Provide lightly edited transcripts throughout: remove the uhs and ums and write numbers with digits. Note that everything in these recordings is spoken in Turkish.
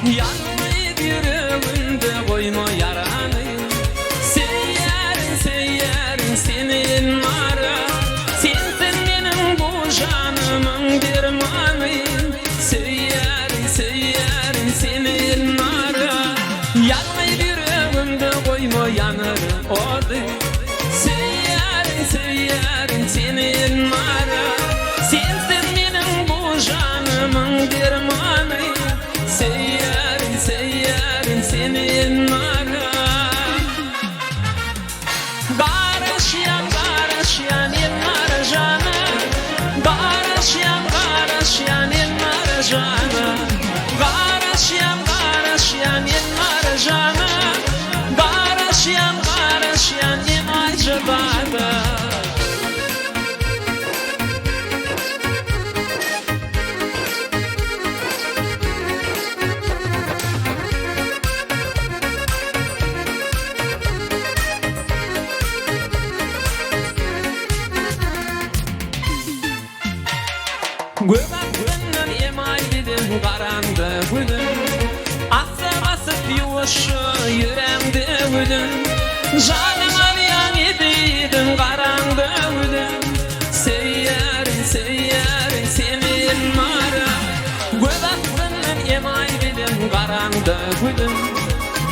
Yanmayıp yüreğimde koyma yaranı. Seyyarın seyyarın senin mara. Sensin benim bu canımın dermanı. Seyyarın seyyarın senin mara. Yanmayıp yüreğimde koyma yanır ordu. Seyyarın seyyarın senin mara. Sensin benim bu canımın dermanı. Seyyarın seyyarın senin mara. Garaşyan en mara cana. Garaşyan en mara cana. Garaşyan en mara cana. Garaşyan en acabada. Göbekten emay dedim karandı gülüm. Asa basıp yuvaşı yüreğimde gülüm. Canım arayan ediydim karandı gülüm. Seyyarın seyyarın senin mara. Göbekten emay dedim karandı gülüm.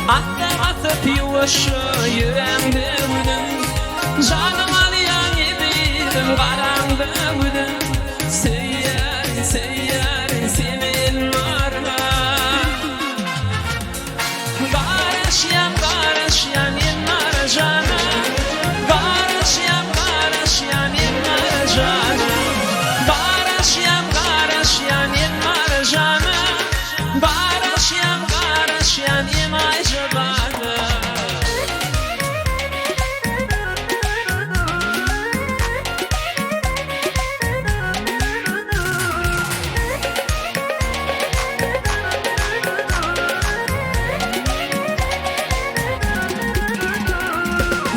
Asa basıp yuvaşı yüreğimde gülüm. Canım arayan ediydim karandı gülüm. Seyyarın seyyarın senin mara. Garaşyan en mara cana. Garaşyan en mara cana. Garaşyan en mara cana. Garaşyan en acabada.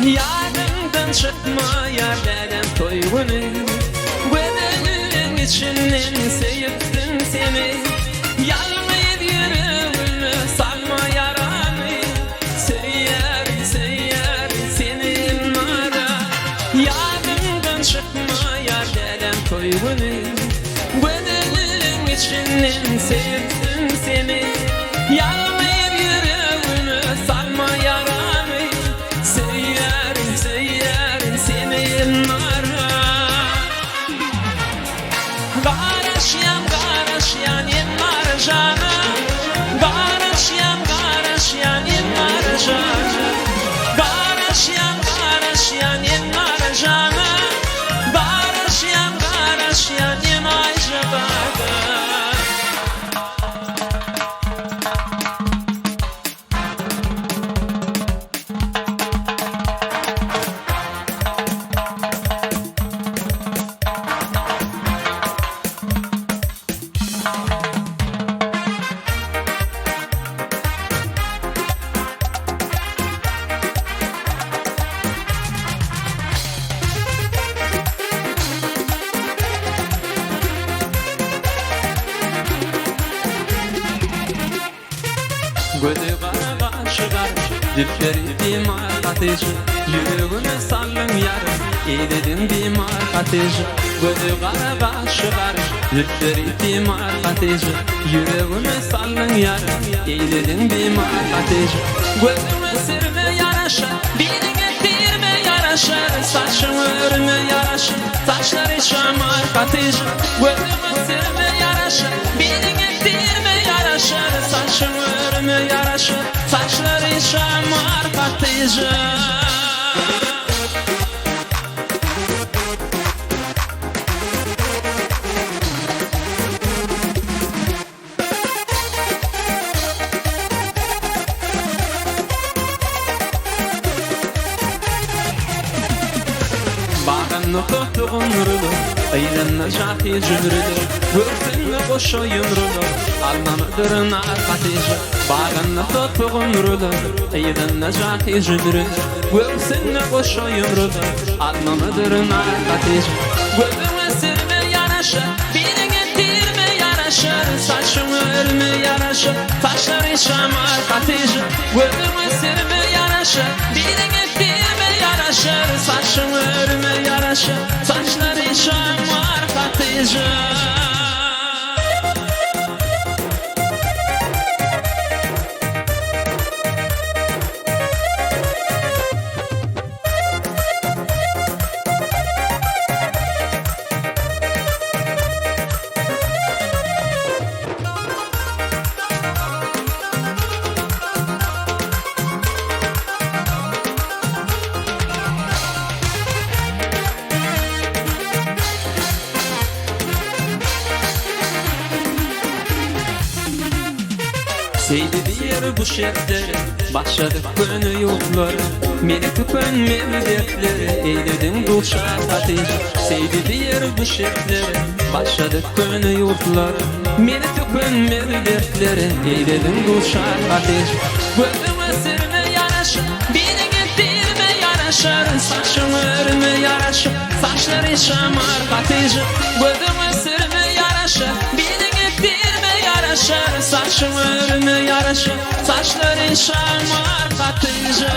Yardımdan çıkma yerden toygunu. Bedenin içinden sevdim seni. Yanmayıp yüreğimi salma yaranı. Seyyarın seyyarın senin mara. Yardımdan çıkma yerden toygunu. Bedenin içinden sevdim seni. Yanmayıp yüreğimi salma yaranı. Seyyarın seyyarın senin mara. Garaşyan en mara cana. Garaşyan en mara cana. Garaşyan en mara cana. Garaşyan en acabada. Gözü kara kaşıgar, dilleri bimar ateşi. Yüreğime sallın yarım, eğledim bimar ateşi. Gözü kara kaşıgar, dilleri bimar ateşi. Yüreğime sallın yarım, eğledim bimar ateşi. Gözüme sirme yaraşır, diline dirme yaraşır. Saçımı örme yaraşır, saçları şamar ateşi. Gözüme sirme yaraşır, diline dirme yaraşır. Saçımı örme yaraşır, saçları şamar ateşi. Bağını tuttuğun nurulu, eğlenme şahı cümrülü. Görsünle boşa yumrulu, almamıdır nar ateşi. Bağını tuttuğun nurulu, eğlenme şahı cümrülü. Görsünle boşa yumrulu, almamıdır nar ateşi. Gözüme sirme yaraşır, diline dirme yaraşır. Saçımı örme yaraşır, saçları şamar katıcı Gözüme sirme yaraşır Dilin ettiğime yaraşır Saçım örme yaraşır Saçları şamar katıcı Seydi diğer bu şertleri Başladık gönü yolları Meni tüpen mevdetleri Eyledin duşa ateş Seydi diğer bu şertleri Başladık gönü yolları Meni tüpen mevdetleri Eyledin duşa ateş Gözüme sirme yaraşır Dilin ettiğime yaraşır Saçım örme yaraşır Saçları şamar katıcı Gözüme sirme yaraşır Dilin ettiğime yaraşır Saçım örme yaraşır Saçları şamar katıcı